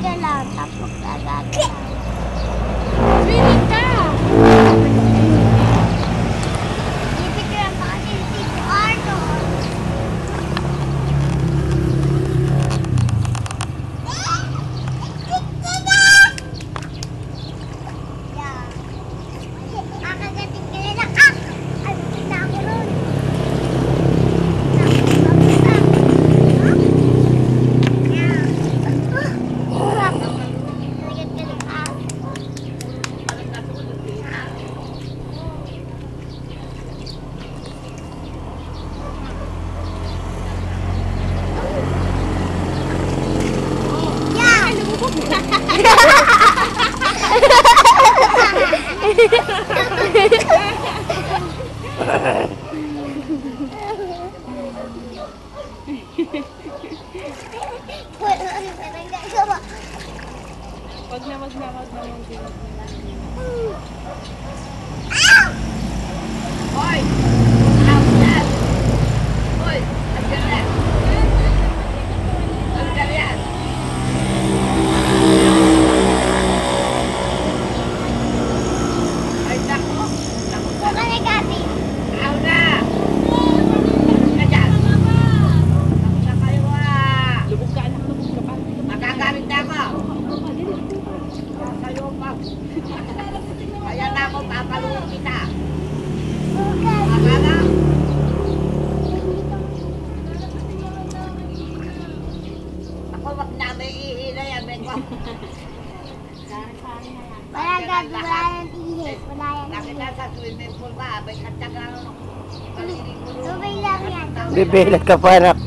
ka lang, tapos gagalaw. Swimming ka! Ibig ka lang baka si Arnold. Kakagating ka na lang. Ano na ako ron? Wag na. Hoy! Outside! Hoy! Agad! Agad! Ay, nako! Nako ka na, Gabi! Aw na! Agad! Nako na kayo, Lubog ka, anak. Lubog ka pa. Magagamit na ako! Kayo pa! Kaya na ako, papalunod kita! Akala! Ako, wag na may ihila yan, Benko! Wala Gabi, wala yan ihip. Wala yan Bakit ihip. nasa swimming pool ba? May katsagang paliligo. Tubig lang yan. Bibilat ka pa, anak.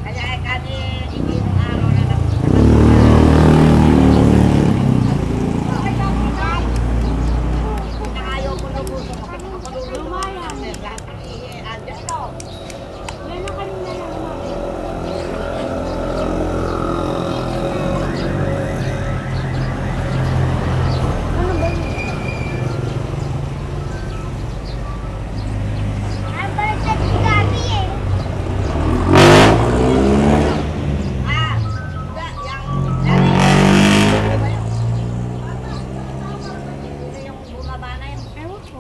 Kaya kani hindi nung araw na napunta ka na ayaw ko lumusok. Kapag ako lulusok, lahat ng ihi, andyan o. Yan ang kanina lang. Ano ba yun? Ang baliktad si Gabi eh. Yan eh. Hindi yung bumaba na yun. Ewan ko.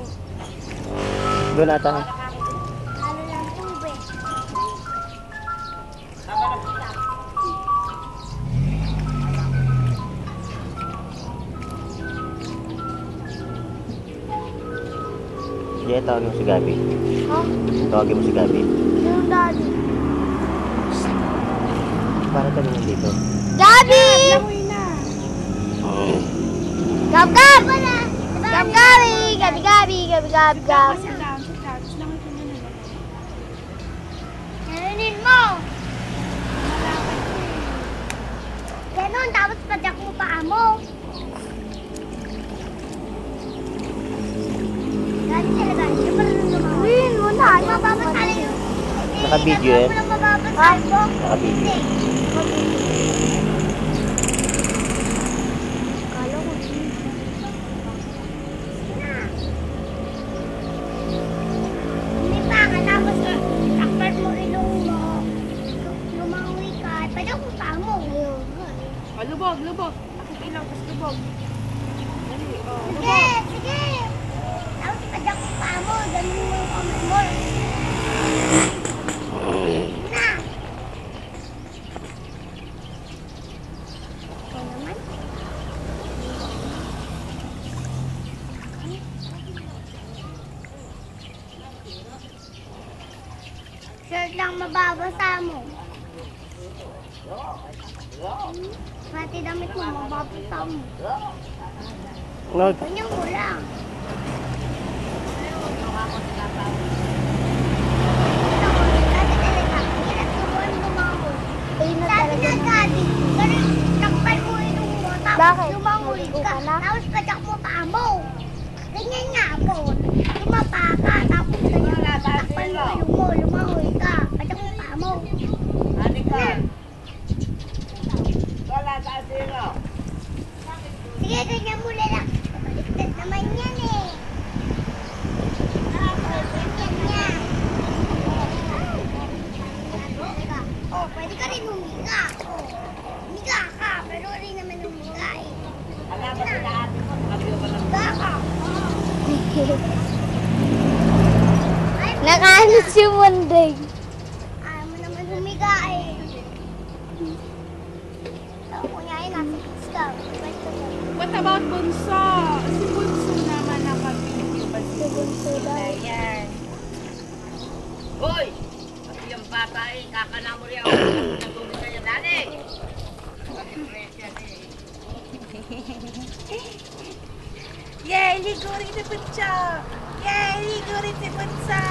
Doon ata. Ano lang tubig. Tama na kita. Sige, tawagin mo si Gabi. Ha? Tawagin mo si Gabi. Yung daddy. Para tayo nandito. Gabi! Langoy na. Gab! Gab! Gab! Gabi! Gabi! Gabi! Gabi! Gabi! Gab! Sit down. Tapos langoy ka muna. Narinig mo! Ganon, tapos padyak mo paa mo. Dati talaga, hindi pa rin lumawa. Win mo na, mababasala yung... Naka-video yan? Hindi, mababasala mo. Naka-video. Kala ko. Hindi pa, katapos takpan mo ilong mo. Lumangoy ka, padyak mo paa mo. Oh, lubog. Pakikilaw, tapos lubog. Dali, oh. Sige, sige. Tapos padyak mo paa mo, ganun mo yung kamay mo. Na! Ito naman. Shirt lang mababasa mo. Pati damit mo mababasa mo. Ganyan mo lang. Dati talaga, hirap subuan lumangoy. Sabi na Gabi, ganun, takpan mo ilong mo, tapos lumangoy ka, tapos padyak mo paa mo. Ganyan nga po. Lumapa ka, tapos ganyan, takpan mo ilong mo, lumangoy ka, padyak mo paa mo. Ani ka? Wala sa sino. Sige, ganyan mo lang. Baliktad naman yan eh. Ganyan yan. Oh, pwede ka rin humiga. Oh, humiga ka, pero Nakaano si Mundeng. Ayaw mo naman humiga eh. Kunyain nasa kids ka. What about Bunso? Si Bunso naman nakabidyo ba si Bunso na yan? Hoy! Pati yung bata eh, kakanamo rin ako. Nagumit na yung dali. Yay! Ligo rin si Bunso! Yay! Ligo rin si Bunso!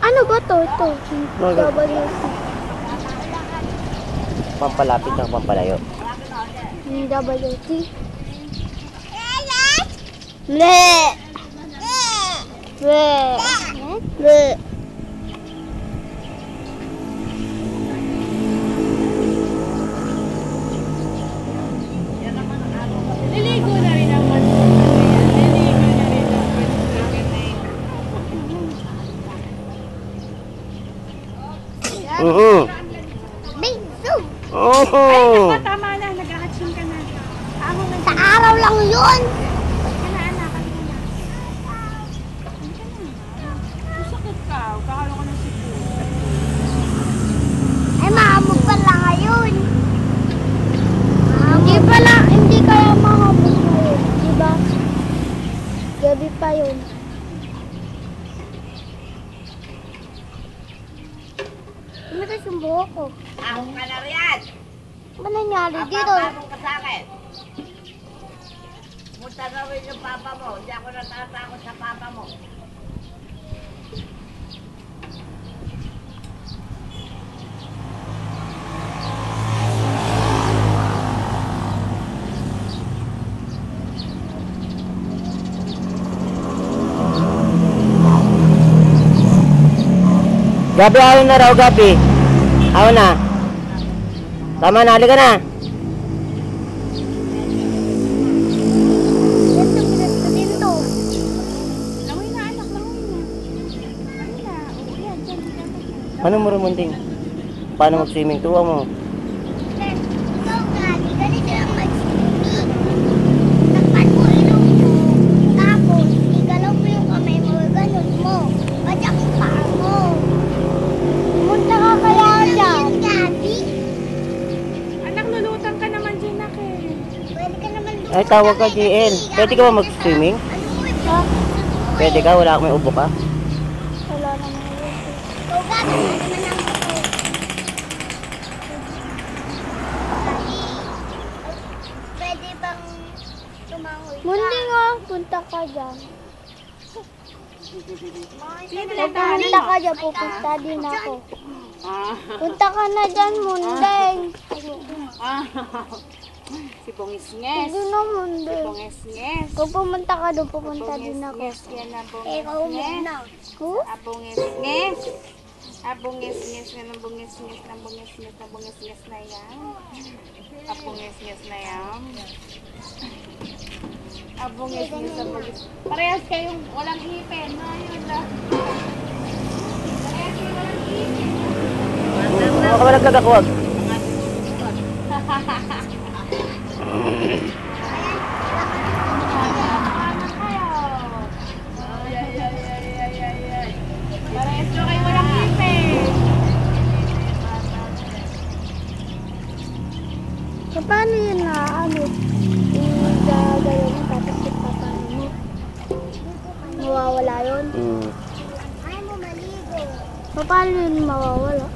Ano ba to? Ito. WC. Pampalapit ng pampalayo. WC. Le. Le. Le. Niligo na rin ang Bunso. Niligo na rin ang Bunso. Binso. Oh! Tama na, nag-ahatching ka na. Ako na. Sa araw lang yun. Anak, halika na. Masakit ka. Kakalo ka ng sipo. Ay, mahamog pala ngayon. Hindi kaya mahamog ngayon. Diba? Gabi pa yun. Tumigas yung buhok ko. Ahong ka na riyan. Ano nangyari dito? Papapasok ka sa akin. Punta na rin yung papa mo. Hindi ako natatakot sa papa mo. Gabi, ayaw na raw, Gabi. Ayaw na. Tama na, halika na. Ito din to. Langoy na, anak. Langoy na. Langoy na. O, yan. Dyan. Ano mo, Ramonding? Paano mag-swimming? Tuwa mo. Ito nga, ganito lang mag-swimming. Takpan mo ilong mo. Tapos, igalaw mo yung kamay mo. Ganun mo. Badyak yung paa mo. Pumunta ka kaya dyan. Gabi. Anak, lulutang ka naman dyan, nak eh. Pwede ka naman doon. Ay, tawag ka, JL. Pwede ka ba mag-swimming? Ano mo ito? Pwede ka? Wala akong may ubo ka? Wala naman yun. So, Gabi, naman ang ito. Pwede bang tumangoy ka? Mundi nga, punta ka dyan. Pupunta ka dyan, pupunta din ako. Punta ka na dyan, Mundeng. Si Bungisnges. Hindi na, Mundeng. Bungisnges. Kung pumunta ka doon, pupunta din ako. Bungisnges yan na Ikaw bungisnges. muna. Abungisnges. Abungisnges nga ng bungisnges ng bungisnges na bungisnges na yan. Abungisnges na yan. Abungisnges na bungisnges. Parehas kayong walang ipin. No, yun lang. Parehas kayong walang ipin. Ano ka ba nagkakakuwag? Parehas nyo kayo walang ipin. So, paano yun na, gagawin mo, tapos ipapano mo? Mawawala yun? Hmm. Ayaw mo maligo. So, paano yun mawawala?